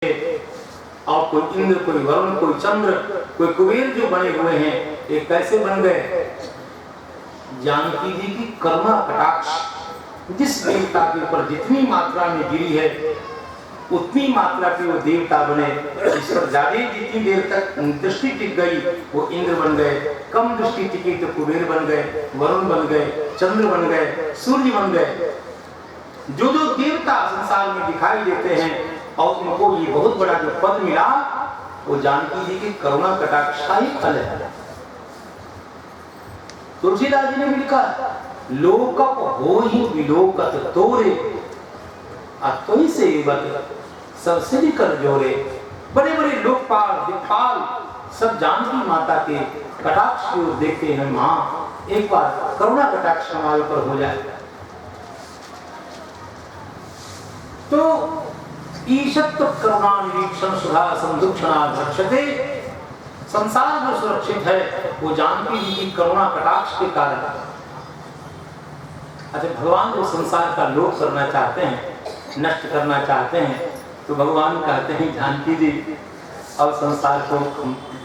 और कोई इंद्र, कोई वरुण, कोई चंद्र, कोई कुबेर जो बने हुए हैं, ये कैसे बन गए? जानकी जी की करुणा कटाक्ष जिस देवता के ऊपर जितनी मात्रा में गिरी है उतनी मात्रा के वो देवता बने। इस पर ज्यादा जितनी देर तक दृष्टि टिक गई वो इंद्र बन गए, कम दृष्टि टिकी तो कुबेर बन गए, वरुण बन गए, चंद्र बन गए, सूर्य बन गए। जो जो देवता संसार में दिखाई देते हैं और उनको ये बहुत बड़ा जो पद मिला वो जानकी जी की करुणा कटाक्ष का ही फल है। तुलसीदास जी ने भी लिखा, लोकप हो ही विलोकत तोरे अतोई सेवत सब सिद्धि कर जोरे। बड़े बड़े लोकपाल दिक्पाल सब जानकी माता के कटाक्ष को देखते हैं। माँ एक बार करुणा कटाक्ष हमारे ऊपर हो जाए तो ईशत्व करुणा निरीक्षण सुधा संदुक्षणा रक्षते। संसार जो सुरक्षित है वो जानकी जी की करुणा कटाक्ष के कारण। अच्छा, भगवान जो संसार का लोप करना चाहते हैं, नष्ट करना चाहते हैं, तो भगवान कहते हैं जानकी जी और संसार को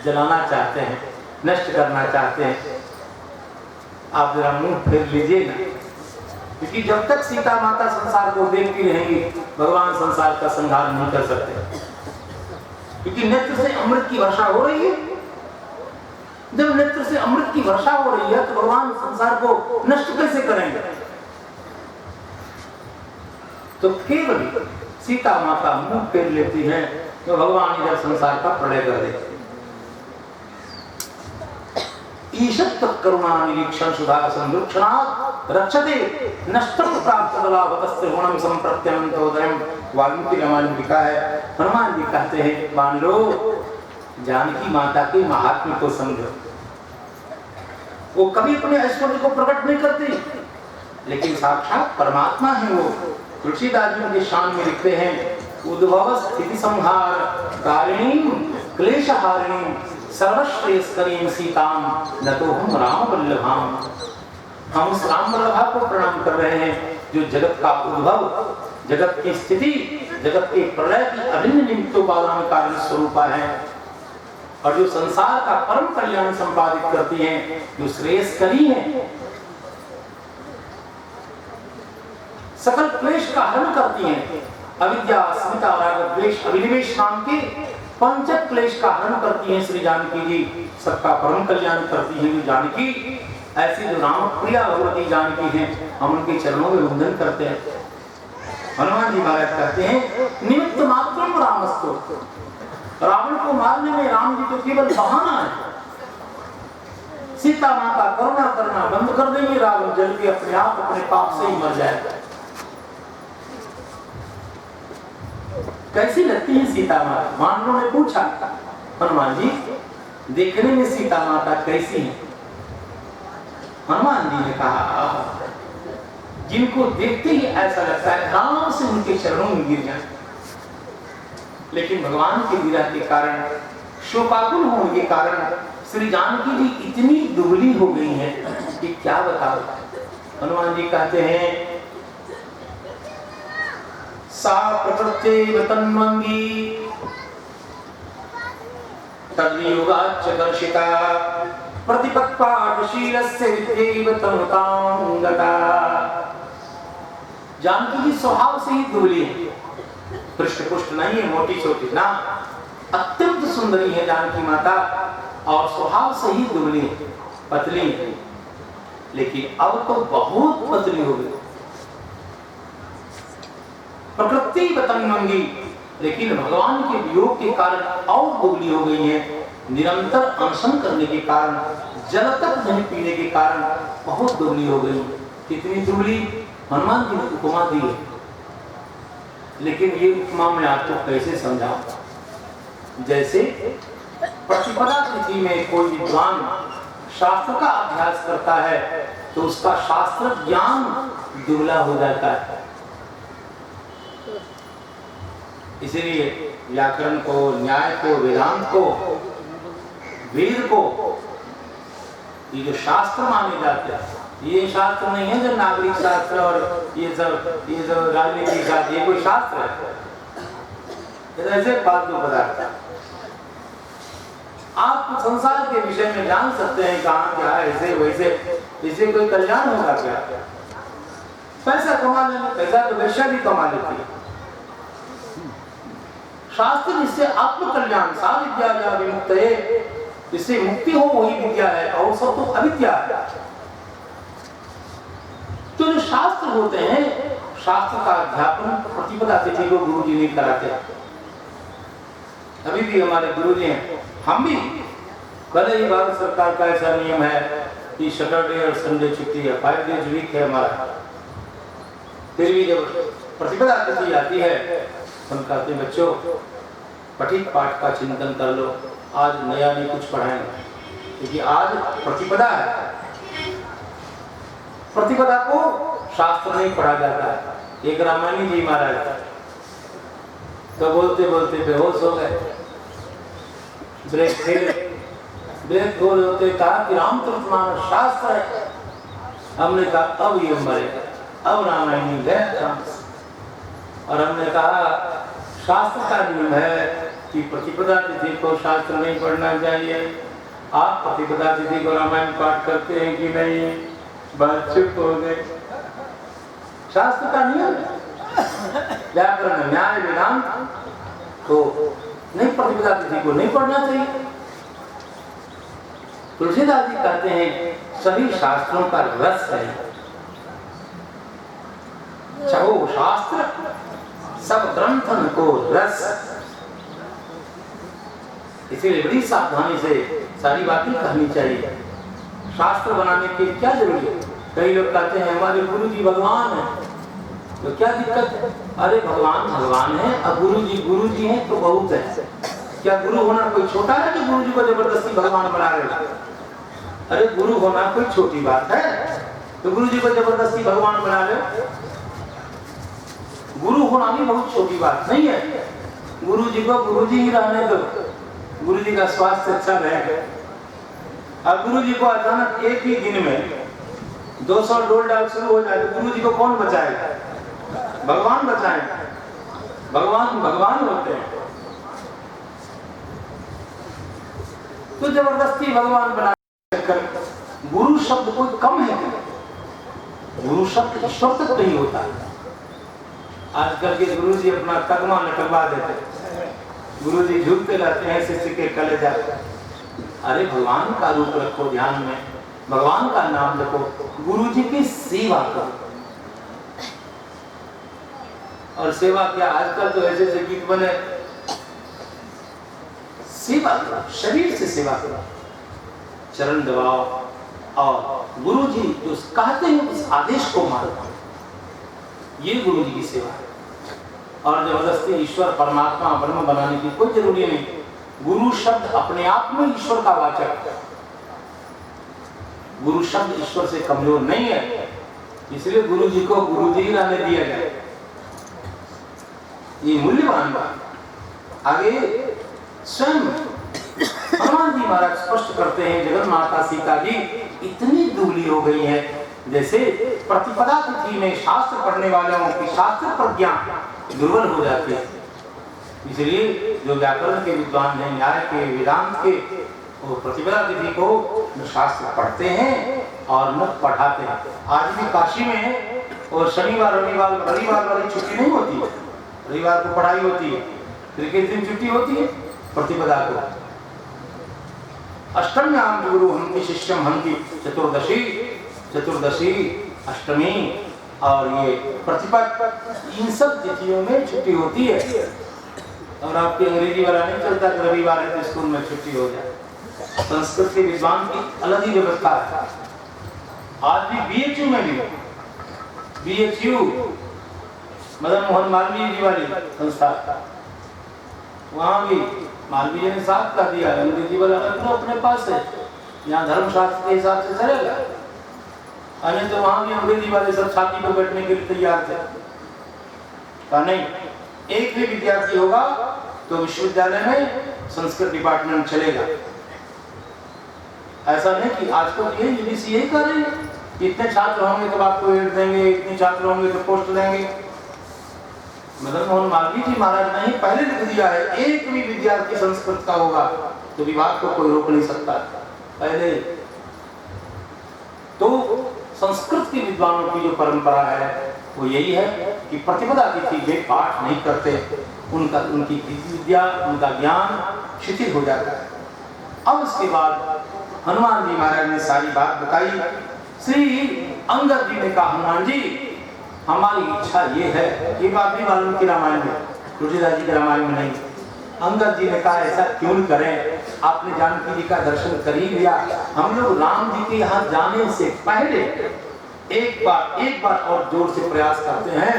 जलाना चाहते हैं, नष्ट करना चाहते हैं, आप जरा मुंह फेर लीजिए ना। क्योंकि जब तक सीता माता संसार को देखती रहेंगी भगवान संसार का संहार नहीं कर सकते। क्योंकि नेत्र से अमृत की वर्षा हो रही है। जब नेत्र से अमृत की वर्षा हो रही है तो भगवान संसार को नष्ट कैसे करेंगे? तो केवल सीता माता मुंह फेर लेती है तो भगवान इधर संसार का प्रलय कर देते। ईशत्व करुणा निरीक्षण सुधा संदुक्षणात् रक्षते नष्टम प्राप्त बलावतस्य गुणम संप्रत्यनंतोदयम। वाल्मीकि रामायण में लिखा है, हनुमान जी कहते हैं मान लो जानकी माता के महात्म्य को समझो। वो कभी अपने ऐश्वर्य को प्रकट नहीं करती, लेकिन साक्षात परमात्मा है वो। तुलसीदास जी उनके शान में लिखते हैं, उद्भव स्थिति संहार कारिणी क्लेशहारिणी सर्वश्रेयस्करीं सीताम नतो हम राम वल्लभाम। हम उस राम वल्लभा को प्रणाम कर रहे हैं जो जगत का उद्भव, जगत की स्थिति, जगत के प्रलय की अभिन्न निमित्तोपादान कारण स्वरूपा है और जो संसार का परम कल्याण संपादित करती हैं, जो श्रेयस्करी है, सकल क्लेश का हरण करती हैं। अविद्या, अस्मिता, राग, द्वेष, अभिनिवेश नाम के पंचक क्लेश का हरण करती हैं श्री जानकी जी। सबका परम कल्याण करती हैं जो जानकी। ऐसी जो राम प्रिया भगवती जानकी हैं, हम उनके चरणों में वंदन करते हैं। हनुमान जी महाराज कहते हैं, निमित्त मात्रम रामस्तु। रावण को मारने में राम जी तो केवल बहाना है। सीता माता करुणा करना बंद कर देंगे, रावण जल के अपने आप अपने पाप से ही मर जाएगा। कैसी लगती है सीता माता? मानवों ने पूछा, हनुमान जी देखने में सीता माता कैसी है? हनुमान जी ने कहा, जिनको देखते ही ऐसा लगता है राम से उनके चरणों में गिर जाए। लेकिन भगवान के विरह के कारण, शोकाकुल होने के कारण श्री जानकी जी इतनी दुबली हो गई हैं कि क्या बताओ। हनुमान जी कहते हैं, सा प्रकृत्यैव तन्वंगी तद्वियोगाच्च दर्शिता प्रतिपत्पाठशीलस्य विद्यैव तनुतां गता। जानकी जी स्वभाव से ही दुबली है, पृष्ठ पुष्ट नहीं है, मोटी छोटी ना, अत्यंत सुंदरी है जानकी माता और स्वभाव से ही दुबली है, पतली है। लेकिन अब तो बहुत पतली हो गई, प्रकृति तन्वंगी। लेकिन भगवान के वियोग के कारण और दुबली हो गई है। निरंतर अनशन करने के कारण, जल तक नहीं पीने के कारण बहुत दुबली हो गई। कितनी दुबली? हनुमान जी ने उपमा दी है, लेकिन ये उपमा मैं आपको कैसे समझाऊं? जैसे प्रतिपदा तिथि में कोई विद्वान शास्त्र का अभ्यास करता है तो उसका शास्त्र ज्ञान दुबला हो जाता है। इसीलिए व्याकरण को, न्याय को, वेदांत को, वेद को, ये जो शास्त्र माने जाते हैं, ये शास्त्र नहीं है जो नागरिक शास्त्र और ये सब राजनीतिक शास्त्र, ये कोई शास्त्र है। ऐसे फालतू पदार्थ आप संसार के विषय में जान सकते हैं कहाँ क्या है, ऐसे वैसे, इससे कोई कल्याण होगा क्या? पैसा कमा लेंगे, पैसा तो वैश्या भी कमा लेती है। शास्त्र इससे आत्म कल्याण, सा विद्या या विमुक्त है, इससे मुक्ति हो वही विद्या है, और सब तो अविद्या है। तो जो शास्त्र होते हैं, शास्त्र का अध्यापन प्रतिपदा तिथि को गुरु जी नहीं कराते। अभी भी हमारे गुरु जी हैं, हम भी, कल ही भारत सरकार का ऐसा नियम है कि सैटरडे और संडे छुट्टी है, 5 डेज वीक है हमारा। फिर भी जब प्रतिपदा तिथि आती है, हम कहते हैं बच्चों पठित पाठ का चिंतन कर लो, आज नया नहीं कुछ पढ़ाएंगे, क्योंकि आज प्रतिपदा है। प्रतिपदा को शास्त्र नहीं पढ़ा जाता है। एक रामायणी जी महाराज तो बोलते बोलते बेहोश हो गए, ब्रेक खोल होते कहा कि रामचरितमानस शास्त्र है। हमने कहा अब ये मरेगा, अब रामायणी गए, और हमने कहा शास्त्र का नियम है कि प्रतिपदा तिथि को शास्त्र नहीं पढ़ना चाहिए। आप प्रतिपदा तिथि को रामायण पाठ करते हैं कि नहीं? बात चुप हो गए। शास्त्र का नियम व्याकरण न्याय वेदांत तो नहीं, प्रतिपदा तिथि को नहीं पढ़ना चाहिए। तुलसीदास जी कहते हैं सभी शास्त्रों का रस है, चाहो शास्त्र सब ग्रंथन को रस। इसीलिए बड़ी सावधानी से सारी बातें कहनी चाहिए। शास्त्र बनाने की क्या जरूरी है? कई लोग कहते हैं हमारे गुरु जी भगवान है, तो क्या दिक्कत है? अरे भगवान भगवान है, अब गुरु जी हैं तो बहुत है। क्या गुरु होना कोई छोटा है कि गुरु जी को जबरदस्ती भगवान बना रहे? अरे गुरु होना कोई छोटी बात है तो गुरु जी को जबरदस्ती भगवान बना ले? गुरु होना भी बहुत छोटी बात नहीं है। गुरु जी को गुरु जी ही रहने दो, गुरु जी का स्वास्थ्य अच्छा रहेगा। अब गुरु जी को अचानक एक ही दिन में 200 डोल डाल शुरू हो जाए तो गुरु जी को कौन बचाएगा? भगवान बचाएगा। भगवान भगवान होते हैं, तो जबरदस्ती भगवान बना कर गुरु शब्द कोई कम है क्या? गुरु शब्द ईश्वर तक नहीं होता। आजकल के गुरु जी अपना तगमा लटकवा देते, गुरु जी झूठते रहते हैं शिष्य के कलेजा। अरे भगवान का रूप रखो ध्यान में, भगवान का नाम रखो, गुरु जी की सेवा करो। और सेवा क्या, आजकल तो ऐसे ऐसे गीत बने, सेवा करो, शरीर से सेवा करो, चरण दबाओ और गुरु जी जो कहते हैं उस आदेश को मानो, ये गुरु जी की सेवा है। और जबरदस्ती ईश्वर परमात्मा ब्रह्म बनाने की कोई जरूरी नहीं। गुरु शब्द अपने आप में ईश्वर का वाचक है। गुरु शब्द ईश्वर से कमजोर नहीं है, इसलिए गुरु जी को गुरु जी रहने दिया गया। ये मूल्यवान बात। आगे स्वयं हनुमान जी महाराज स्पष्ट करते हैं, जगन माता सीता जी इतनी दुबली हो गई है जैसे प्रतिपदा तिथि में शास्त्र पढ़ने वालों की शास्त्र प्रज्ञा दुर्बल हो जाती है। इसलिए जो व्याकरण के विद्वान हैं, न्याय के, वेदांत के, वो प्रतिपदा तिथि को न शास्त्र पढ़ते हैं और न पढ़ाते हैं। आज भी काशी में और शनिवार रविवार वाली छुट्टी नहीं होती, रविवार को पढ़ाई होती है, फिर किस दिन छुट्टी होती है? प्रतिपदा को। अष्टम्याम गुरु हंति शिष्यम हंति, चतुर्दशी अष्टमी और ये प्रतिपद, इन सब तिथियों में छुट्टी होती है। और आपके अंग्रेजी वाला नहीं चलता कि रविवार है तो स्कूल में छुट्टी हो जाए। संस्कृत के विद्वान की अलग ही व्यवस्था है। आज भी बीएचयू में भी, बीएचयू मदन मोहन मालवीय जी वाली संस्था, वहाँ भी मालवीय जी ने साथ कर दिया, अंग्रेजी वाला अपने पास है, यहाँ धर्मशास्त्र के हिसाब से चलेगा। अने तो वहाँ भी अंग्रेजी वाले सब छाती पर बैठने के लिए तैयार थे। कहा नहीं, एक भी विद्यार्थी होगा तो विश्वविद्यालय में संस्कृत डिपार्टमेंट चलेगा। ऐसा नहीं कि आजकल ये यूजीसी यही कर रही है, इतने छात्र होंगे तो आपको एड देंगे, इतने छात्र होंगे तो पोस्ट देंगे। मदन मोहन मालवीय जी महाराज ने ही पहले लिख दिया है, एक भी विद्यार्थी संस्कृत का होगा तो विवाद को कोई रोक नहीं सकता पहले। तो संस्कृत के विद्वानों की जो परंपरा है वो यही है कि प्रतिपदा तिथि वे पाठ नहीं करते, उनकी विद्या, उनका ज्ञान शिथिल हो जाता है। अब उसके बाद हनुमान जी महाराज ने सारी बात बताई। श्री अंगद जी ने कहा, हनुमान जी हमारी इच्छा ये है, ये बात भी वाल्मीकि रामायण में, तुलसीदास जी के रामायण में नहीं। अंगद जी ने कहा ऐसा क्यों नहीं करें, आपने जानकी जी का दर्शन कर ही लिया, हम लोग राम जी के यहाँ जाने से पहले एक बार और जोर से प्रयास करते हैं,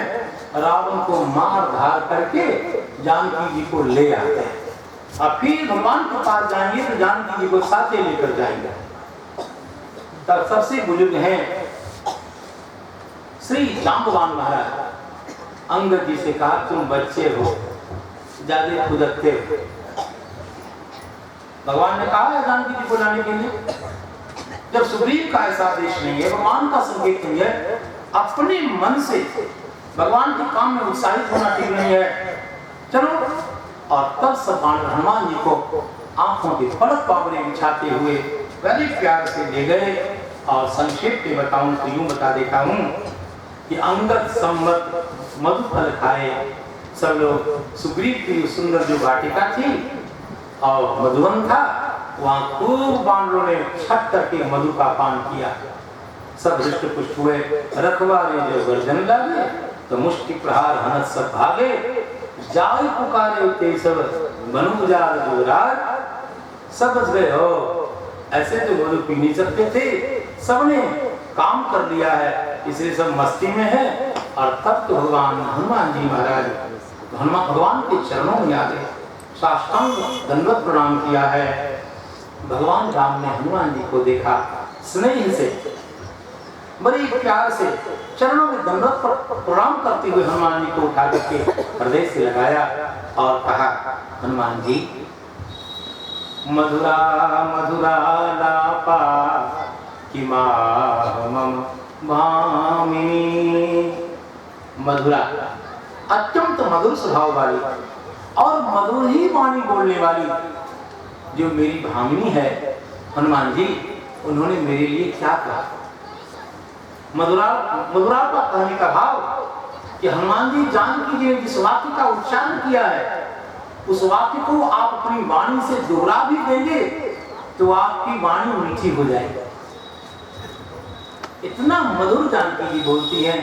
रावण को मार धार करके जानकी जी को ले आते हैं, और फिर भगवान के पास जाएंगे तो जानकी जी को साथ ही लेकर जाएंगे। तब सबसे बुजुर्ग हैं श्री जांबवान महाराज। अंगद जी से कहा तुम बच्चे हो, ज्यादा खुदकते हो। भगवान ने कहा है जानकी जी को लाने के लिए, जब सुग्रीव का ऐसा आदेश नहीं है, भगवान का संकेत नहीं है, अपने मन से भगवान के काम में उत्साहित होना ठीक नहीं है, चलो। और तब सब हनुमान जी को आंखों के पलक पावरे बिछाते हुए बड़े प्यार से ले गए। और संक्षेप में बताऊं तो यूं बता देता हूं कि अंगद संवत मधुफल खाए सब लोग। सुग्रीव की सुंदर जो वाटिका थी और मधुवन था, वहां खूब बानरों ने छट करके मधु का पान किया। सब हृष्ट पुष्ट हुए। रखवारे जो गर्जन लगे तो मुष्टि प्रहार हनस सब भागे, जाई पुकारे ते सब बनु जार जोरार। सब बच गए हो, ऐसे तो मधु पी नहीं सकते थे, सबने काम कर लिया है, इसलिए सब मस्ती में है। और तब तो भगवान हनुमान जी महाराज भगवान के चरणों में आ गए, साष्टांग दंडवत प्रणाम किया है। भगवान राम ने हनुमान जी को देखा, स्नेह से बड़ी प्यार से चरणों में दंडवत प्रणाम करते हुए हनुमान जी को उठा करके हृदय से लगाया और कहा, हनुमान जी मधुरा मधुरा लापा कि मम भामिनी। मधुरा अत्यंत मधुर स्वभाव वाली और मधुर ही वाणी बोलने वाली जो मेरी भामिनी है हनुमान जी, उन्होंने मेरे लिए क्या कहा। मधुरा का कहने का भाव कि हनुमान जी जानकी जी ने जिस वाक्य का उच्चारण किया है, उस वाक्य को आप अपनी वाणी से दोहरा भी देंगे तो आपकी वाणी मीठी हो जाएगी। इतना मधुर जानकी जी बोलती हैं,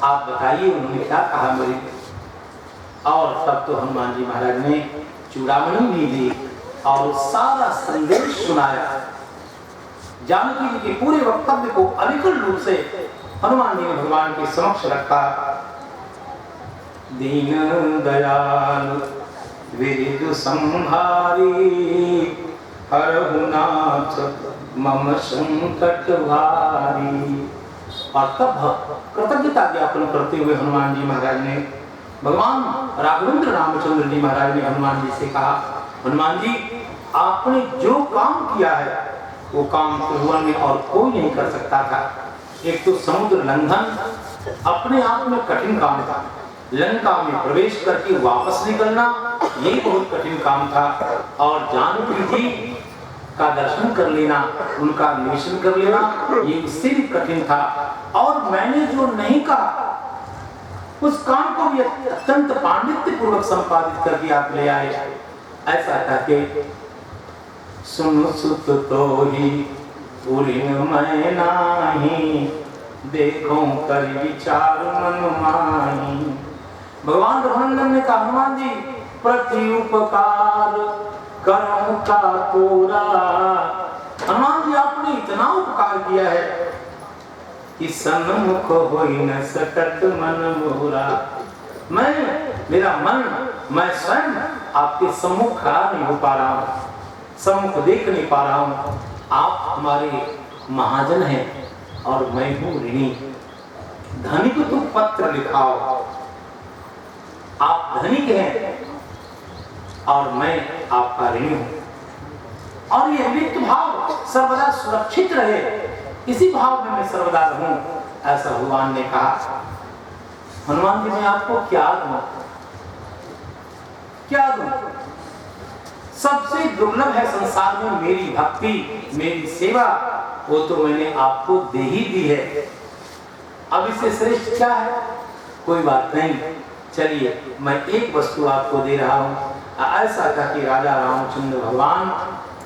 आप बताइए उन्होंने क्या कहा मेरे। और तब तो हनुमान जी महाराज ने चूड़ामणि भी दी और सारा संदेश सुनाया। जानकी जी के पूरे वक्तव्य को अविकल रूप से हनुमान जी ने भगवान के समक्ष रखा। दीन दयाल विरिद संहारी, हरहु नाथ मम संकट भारी। और तब कृतज्ञता ज्ञापन करते हुए हनुमान जी महाराज ने, भगवान राघवेंद्र रामचंद्र जी महाराज ने हनुमान जी से कहा, हनुमान जी आपने जो काम किया है वो काम त्रिभुवन में और कोई नहीं कर सकता था। एक तो समुद्र लंघन अपने आप में कठिन काम था, लंका में प्रवेश करके वापस निकलना ये बहुत कठिन काम था, और जानकी जी का दर्शन कर लेना, उनका निवेशन कर लेना ये इससे भी कठिन था। और मैंने जो नहीं कहा उस काम को भी अत्यंत पांडित्य पूर्वक संपादित करके आप ले आए। ऐसा कहके सुन सुत तो ही पुरीन मैं नाही, देखो कर विचार मन माही। भगवान रघुनंदन ने कहा, हनुमान जी प्रति उपकार कर्म का तोरा। हनुमान जी आपने इतना उपकार किया है कि सन्मुख होई न सकत मन मोरा। मेरा मन, मैं स्वयं आपके सम्मुख खड़ा नहीं हो पा रहा हूँ, सम्मुख देख नहीं पा रहा हूँ। आप हमारे महाजन हैं और मैं हूँ ऋणी। धनी को तुम पत्र लिखाओ, आप धनिक हैं और मैं आपका ऋणी हूँ, और ये ऋणित भाव सर्वदा सुरक्षित रहे, इसी भाव में मैं सर्वदा रहूं, ऐसा भगवान ने कहा। हनुमान जी मैं आपको क्या दूं, क्या दूं? सबसे दुर्लभ है संसार में मेरी भक्ति, मेरी सेवा, वो तो मैंने आपको दे ही दी है। अब इससे श्रेष्ठ क्या है? कोई बात नहीं, चलिए मैं एक वस्तु आपको दे रहा हूं। ऐसा कह के राजा रामचंद्र भगवान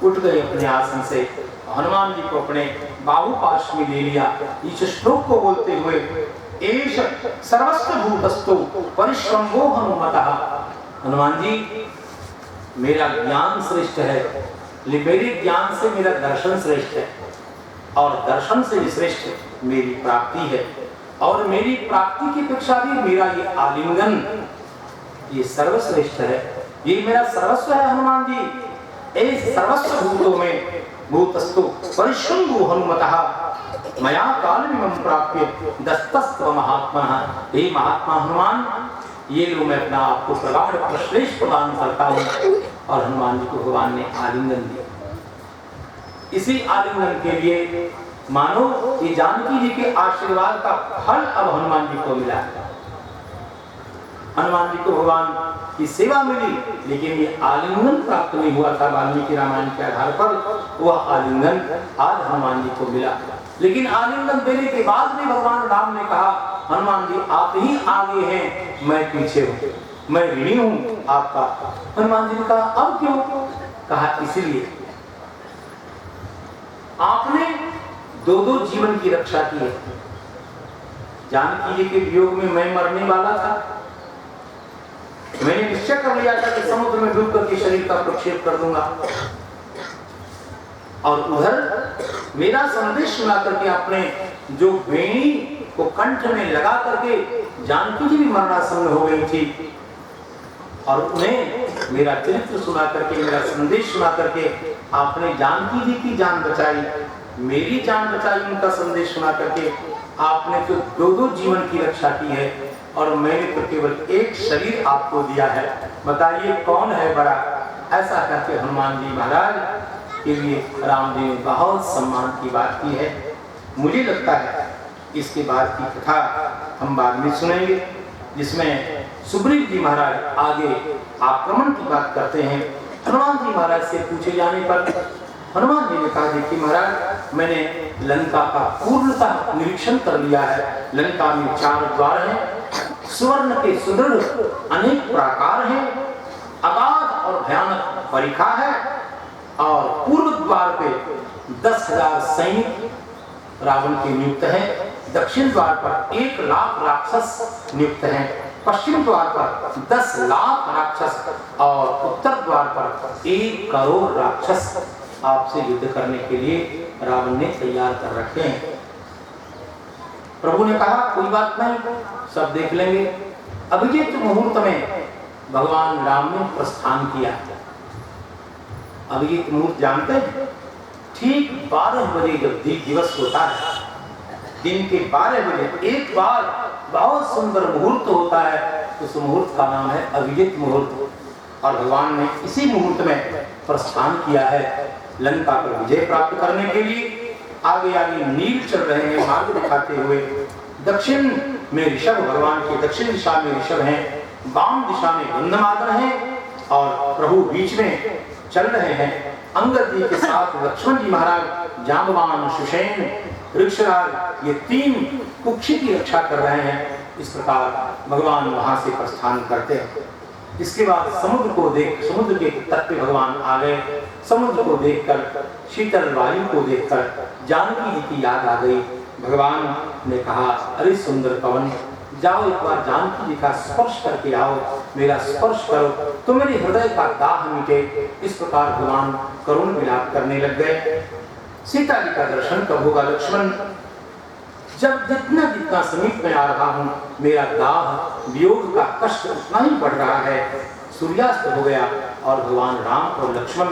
उठ गए अपने आसन से, हनुमान जी को अपने बाहुपाश में ले लिया। इस श्लोक को बोलते हुए एष सर्वस्व भूतस्तु परिश्रमो हनुमतः, हनुमान जी मेरा ज्ञान श्रेष्ठ है, मेरे ज्ञान से मेरा दर्शन श्रेष्ठ है, और दर्शन से श्रेष्ठ मेरी प्राप्ति है, और मेरी प्राप्ति की अपेक्षा भी मेरा ये आलिंगन ये सर्वश्रेष्ठ है, ये मेरा सर्वस्व है। हनुमान जी इस सर्वस्व भूतों में भूतस्तु परिश्रमो हनुमतः मया कालमिमं प्राप्य दस्तस्तव महात्मनः, हे महात्मा हनुमान ये लो मैं अपना आपको प्रगाढ़ प्रश्लेष प्रदान करता हूँ। और हनुमान जी को भगवान ने आलिंगन दिया। इसी आलिंगन के लिए मानो ये जानकी जी के आशीर्वाद का फल अब हनुमान जी को मिला। हनुमान जी को भगवान की सेवा मिली, लेकिन ये आलिंगन प्राप्त नहीं हुआ था वाल्मीकि रामायण के आधार पर। वह आलिंगन आज हनुमान जी को मिला, लेकिन आलिंगन देने के बाद भी भगवान राम ने कहा हनुमान जी आप ही आगे हैं, मैं पीछे हूँ, मैं ऋणी हूँ आपका। हनुमान जी ने कहा अब क्यों? कहा इसलिए आपने दो दो जीवन की रक्षा की है। जानकी जी के वियोग में मैं मरने वाला था, मैंने निश्चय कर लिया था कि समुद्र में डूब करके शरीर का प्रक्षेप कर दूंगा, और उधर मेरा संदेश सुना करके अपने जो वेणी को कंठ में लगा करके जानकी जी भी मरणासन हो गई थी, और उन्हें मेरा चरित्र सुना करके मेरा संदेश सुना करके आपने जानकी जी की जान बचाई, मेरी जान बचाई। उनका संदेश सुना करके आपने तो दो दो जीवन की रक्षा की है, और मैंने तो केवल एक शरीर आपको दिया है, बताइए कौन है बड़ा? ऐसा कहते हनुमान जी महाराज के लिए राम जी ने बहुत सम्मान की बात की है। मुझे लगता है इसके बाद की कथा हम बाद में सुनेंगे, जिसमें सुग्रीव जी महाराज आगे आक्रमण की बात करते हैं। हनुमान जी महाराज से पूछे जाने पर हनुमान जी ने कहा देखिए महाराज मैंने लंका का पूर्णतः निरीक्षण कर लिया है। लंका में 4 द्वार हैं, स्वर्ण के सुदृढ़ अनेक प्राकार हैं, अगाध और भयानक परिखा है, और पूर्व द्वार पे 10,000 सैनिक रावण के नियुक्त हैं, दक्षिण द्वार पर 1 लाख राक्षस नियुक्त हैं, पश्चिम द्वार पर 10 लाख राक्षस, और उत्तर द्वार पर 1 करोड़ राक्षस आपसे युद्ध करने के लिए रावण ने तैयार कर रखे हैं। प्रभु ने कहा कोई बात नहीं, सब देख लेंगे। अभिजीत मुहूर्त में भगवान राम ने प्रस्थान किया। अभिजीत मुहूर्त जानते हैं? ठीक 12 बजे जब दिवस होता है, दिन के 12 बजे एक बार बहुत सुंदर मुहूर्त होता है, उस मुहूर्त का नाम है अभिजीत मुहूर्त। और भगवान ने इसी मुहूर्त में प्रस्थान किया है लंका पर विजय प्राप्त करने के लिए। आगे आगे नील चल रहे हैं मार्ग दिखाते हुए। दक्षिण में ऋषभ, भगवान के दक्षिण दिशा में ऋषभ हैं, वाम दिशा में गंधमादन हैं, और प्रभु बीच में चल रहे हैं। अंगद जी के साथ लक्ष्मण जी महाराज, जांबवान, सुषेण, वृक्षराज, ये 3 कुक्षी की रक्षा कर रहे हैं। इस प्रकार भगवान वहां से प्रस्थान करते हैं। इसके बाद समुद्र के तट पे भगवान आ गए। समुद्र को देखकर, शीतल वायु को देखकर जानकी जी की याद आ गई। भगवान ने कहा अरे सुंदर पवन, जाओ एक बार जानकी जी का स्पर्श करके आओ, मेरा स्पर्श करो तो मेरे हृदय का दाह मिटे। इस प्रकार भगवान करुण विलाप करने लग गए। सीता जी का दर्शन कब होगा लक्ष्मण? जब जितना समीप में आ रहा हूँ, मेरा दाह वियोग का कष्ट उतना ही बढ़ रहा है। सूर्यास्त हो गया और भगवान राम और लक्ष्मण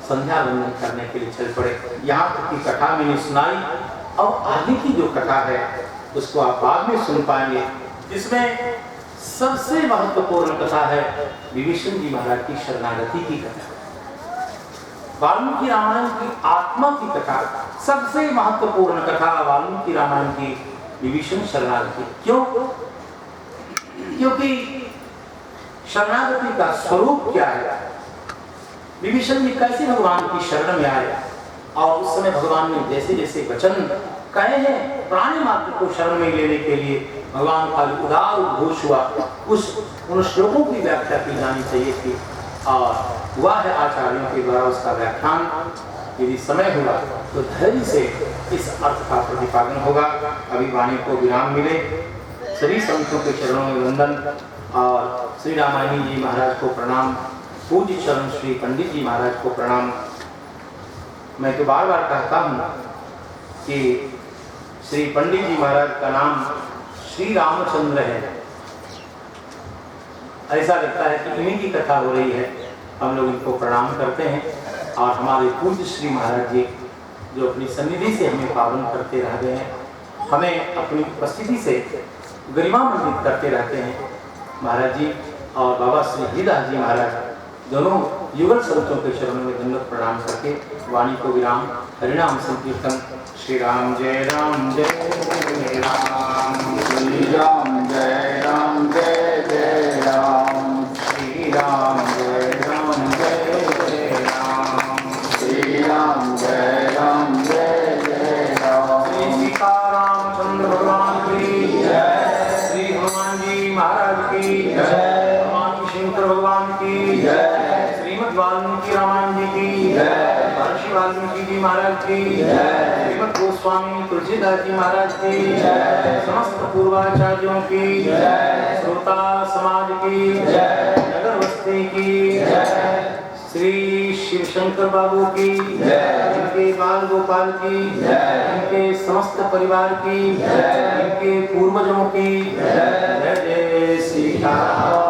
संध्या वंदन करने के लिए चल पड़े। यहाँ तक की कथा मैंने सुनाई। अब आगे की जो कथा है उसको आप बाद में सुन पाएंगे, जिसमें सबसे महत्वपूर्ण कथा है विभीषण जी महाराज की शरणागति की कथा। वाल्मीकि रामायण की आत्मा की कथा, सबसे महत्वपूर्ण कथा वाल्मीकि रामायण की विभीषण शरणागति। क्यों? क्योंकि शरणागति का स्वरूप क्या है। विभीषण जी कैसे भगवान की शरण में आए और उस समय भगवान ने जैसे जैसे वचन कहे हैं प्राणी मात्र को शरण में लेने के लिए भगवान का उदार उद्घोष हुआ, उन श्लोकों की व्याख्या की जानी चाहिए थी और हुआ है आचार्यों के द्वारा उसका व्याख्यान। यदि समय हुआ तो धैर्य से इस अर्थ का प्रतिपादन होगा। अभी वाणी को विराम मिले। सभी संतों के चरणों में वंदन और श्री रामायणी जी महाराज को प्रणाम, पूज्य चरण श्री पंडित जी महाराज को प्रणाम। मैं तो बार बार कहता हूँ कि श्री पंडित जी महाराज का नाम श्री रामचंद्र है। ऐसा लगता है कि इन्हीं की कथा हो रही है। हम लोग इनको प्रणाम करते हैं और हमारे पूज्य श्री महाराज जी जो अपनी सन्निधि से हमें पावन करते रह गए हैं, हमें अपनी उपस्थिति से गरिमामंडित करते रहते हैं। महाराज जी और बाबा श्री हरिदास जी महाराज दोनों युगल संतों के चरणों में दंडवत प्रणाम करके वाणी को विराम। हरिनाम संकीर्तन। श्री राम जय राम जय जय राम, श्री राम जय राम जय जय राम, श्री राम जय राम जय जय राम, श्री राम जय राम जय जय राम। श्री सीतारामचंद्र भगवान की जय, श्री हनुमान जी महाराज की जय, भगवान शंकर भगवान की जय, श्रीमद् वाल्मीकि रामायण जी की जय, महर्षि वाल्मीकि जी महाराज की जय, श्रीमद् गोस्वामी तुलसीदास जी महाराज की जय, समस्त पूर्वाचार्यों की जय, श्रोता समाज की जय, नगर बस्ती की जय, श्री शिव शंकर बाबू की जय, इनके बाल गोपाल की जय, इनके समस्त परिवार की जय, इनके पूर्वजों की जय। जय जय सीताराम।